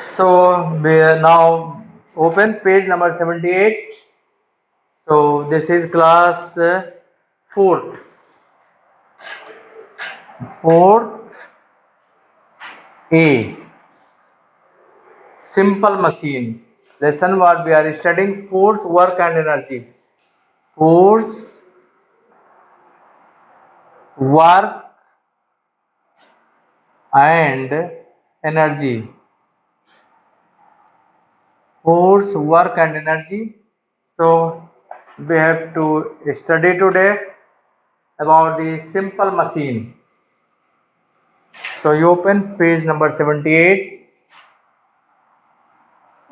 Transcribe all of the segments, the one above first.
So we are now open page number 78. So this is class fourth. Fourth A. Simple machine. Lesson what we are studying: force, work, and energy. Force, work, and energy. Force, work, and energy. So we have to study today about the simple machine. So you open page number 78.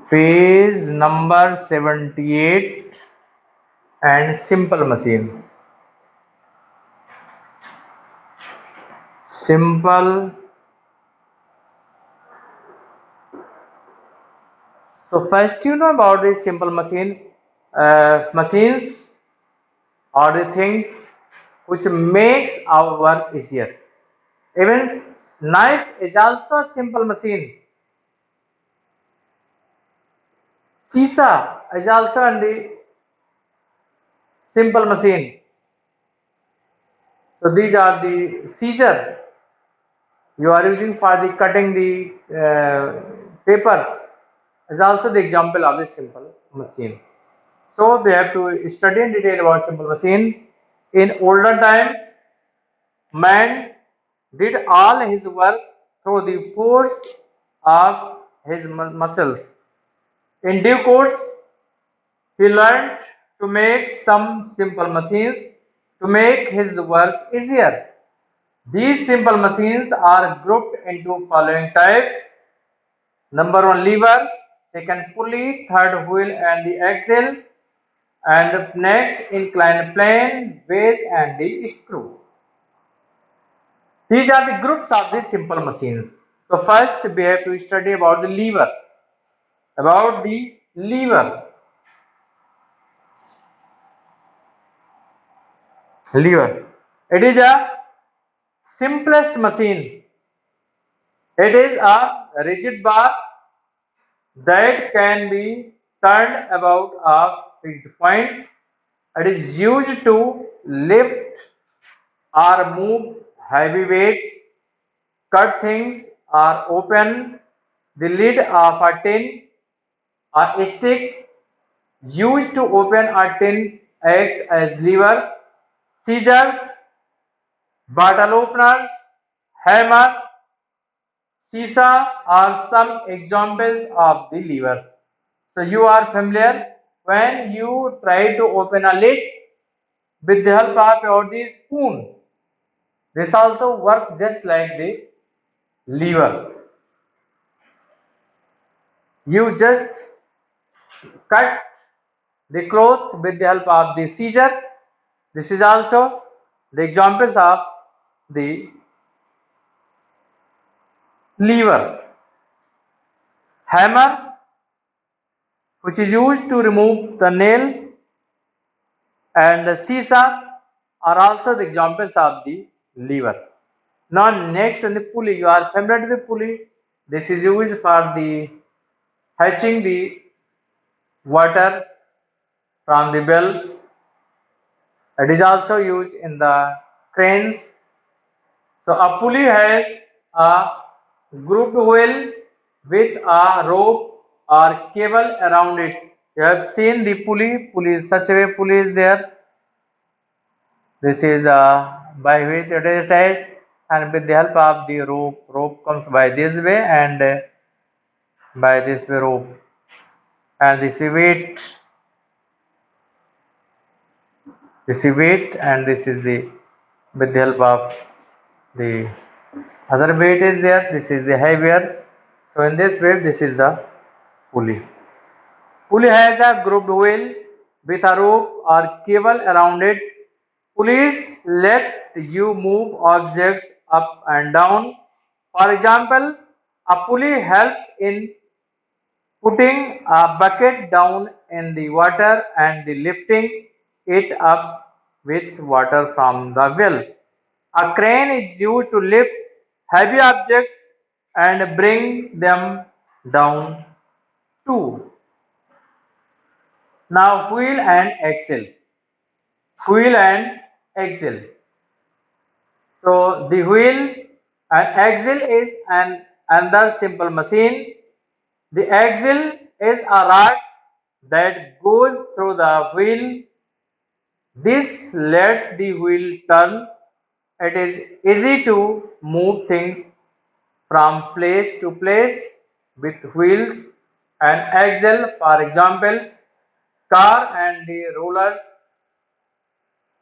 Page number 78 and simple machine. Simple. So first you know about the simple machine. Machines are the things which makes our work easier. Even knife is also a simple machine. Sisa is also in the simple machine. So these are the scissors you are using for the cutting the papers is also the example of the simple machine. So we have to study in detail about simple machine. In older time, man did all his work through the force of his muscles. In due course, he learned to make some simple machines to make his work easier. These simple machines are grouped into following types: number one, lever; second, pulley; third, wheel and the axle; and next, inclined plane, weight and the screw. These are the groups of the simple machines. So first we have to study about the lever. About the lever. Lever. It is a simplest machine. It is a rigid bar that can be turned about a fixed point. It is used to lift or move heavy weights, cut things, or open the lid of a tin. A stick used to open a tin acts as lever. Scissors, bottle openers, hammer, seesaw are some examples of the lever. So you are familiar when you try to open a lid with the help of your the spoon. This also works just like the lever. You just cut the cloth with the help of the scissor. This is also the examples of the lever. Hammer, which is used to remove the nail, and the seesaw are also the examples of the lever. Now next on the pulley, you are familiar with the pulley. This is used for the hatching the water from the well. It is also used in the cranes. So a pulley has a grouped wheel with a rope or cable around it. You have seen the pulley. Pulley is such a way pulley is there. This is by which it is attached, and with the help of the rope, rope comes by this way and by this way rope, and this is weight. This is weight, and this is the with the help of the other weight is there. This is the heavier. So in this way, this is the pulley. Pulley has a grouped wheel with a rope or cable around it. Pulleys let you move objects up and down. For example, a pulley helps in putting a bucket down in the water and lifting it up with water from the well. A crane is used to lift heavy objects and bring them down 2. Now wheel and axle. Wheel and axle. So the wheel and axle is another simple machine. The axle is a rod that goes through the wheel. This lets the wheel turn. It is easy to move things from place to place with wheels and axle. For example, car and the roller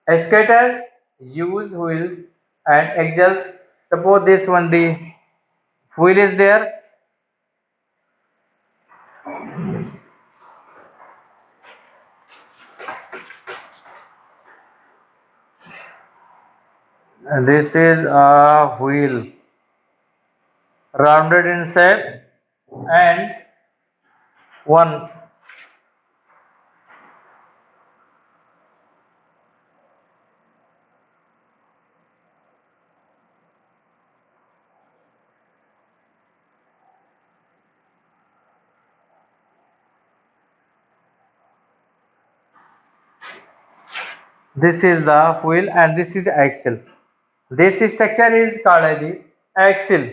skaters use wheels and axles. Suppose this one the wheel is there. And this is a wheel rounded in shape and one. This is the wheel and this is the axle. This structure is called as the axle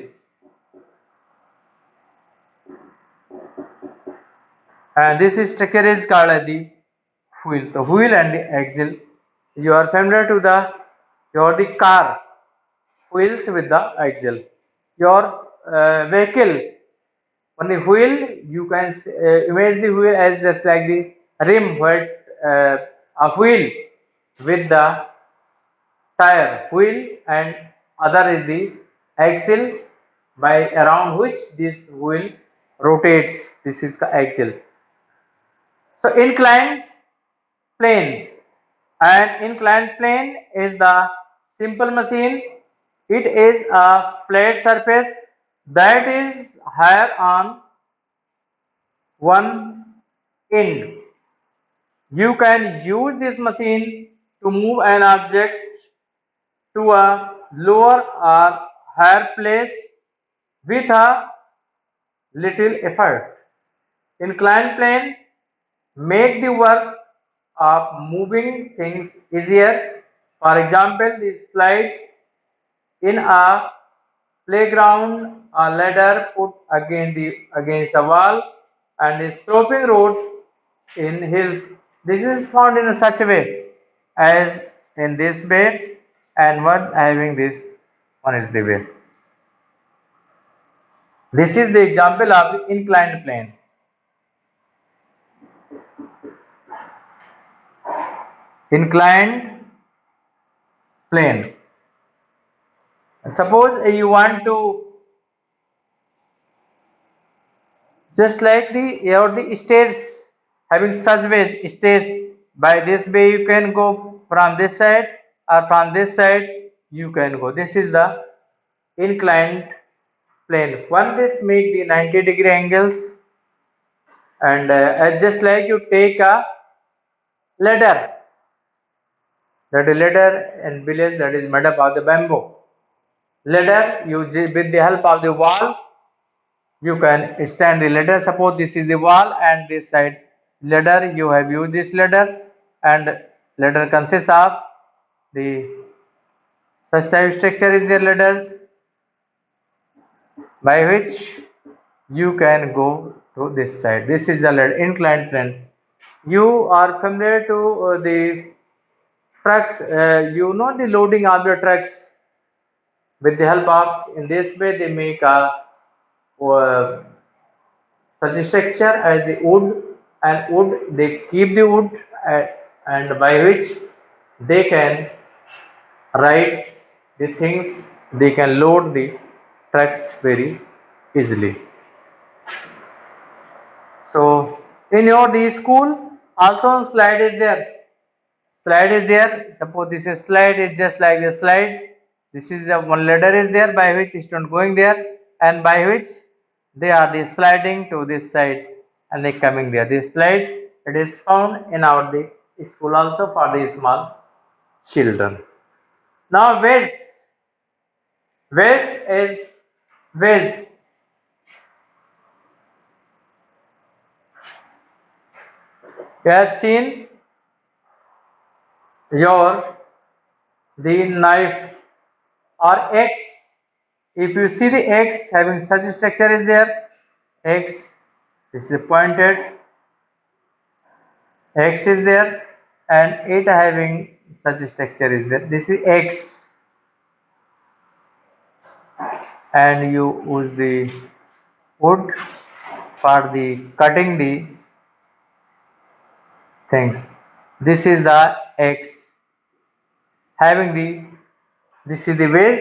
and this structure is called as the wheel. The wheel and the axle. You are familiar to the car wheels with the axle. Your vehicle on the wheel you can imagine the wheel as just like the rim where a wheel with the tire wheel and other is the axle by around which this wheel rotates. This is the axle. So inclined plane, and inclined plane is the simple machine. It is a flat surface that is higher on one end. You can use this machine to move an object to a lower or higher place with a little effort. Inclined planes make the work of moving things easier. For example, the slide in a playground, a ladder put against a wall, and the sloping roads in hills. This is found in such a way as in this way, and one having this one is the way. This is the example of the inclined plane. Inclined plane. Suppose you want to just like the stairs having such ways stairs by this way you can go from this side or from this side you can go. This is the inclined plane. One this make the 90-degree angles and just like you take a ladder, that is ladder in village that is made up of the bamboo. Ladder you with the help of the wall you can stand the ladder. Suppose this is the wall and this side ladder, you have used this ladder, and ladder consists of the such type structure is the ladders by which you can go to this side. This is the ladder, inclined plane. You are familiar to the trucks, you know the loading of the trucks with the help of, in this way they make a such a structure as the wood, and wood they keep the wood and by which they can ride the things, they can load the trucks very easily. So in your the school also slide is there. Slide is there. Suppose this is slide is just like the slide. This is the one ladder is there by which student going there and by which they are the sliding to this side and they coming there. This slide it is found in our the school also for the small children. Now wedge. Wedge is wedge. You have seen your the knife or X. If you see the X having such a structure is there, X, this is pointed, X is there, and it having such a structure is there. This is X, and you use the wood for the cutting the things. This is the X having the, this is the wedge.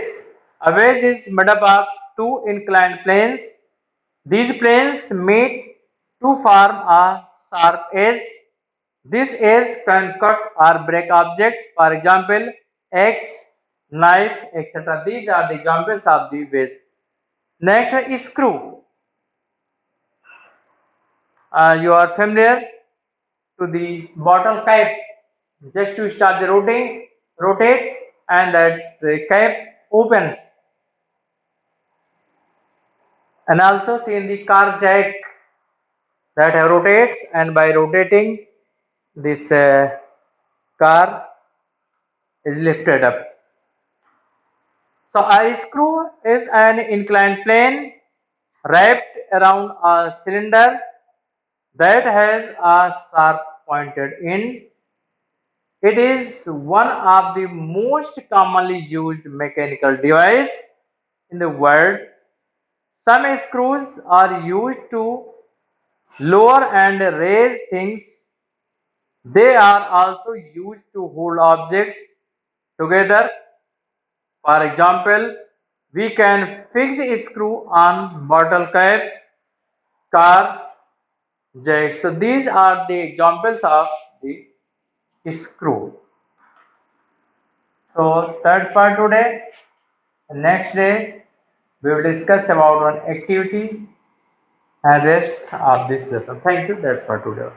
A wedge is made up of two inclined planes. These planes meet to form a sharp edge. This edge can cut or break objects, for example, axe, knife, etc. These are the examples of the wedge. Next is screw. You are familiar to the bottle cap. Just to start the rotate, and that the cap opens. And also see in the car jack that rotates, and by rotating this car is lifted up. So a screw is an inclined plane wrapped around a cylinder that has a sharp pointed end. It is one of the most commonly used mechanical devices in the world. Some screws are used to lower and raise things. They are also used to hold objects together. For example, we can fix a screw on bottle caps, car jacks. So these are the examples of the screw. So that's for today. Next day we will discuss about one activity and rest of this lesson. Thank you. That's for today.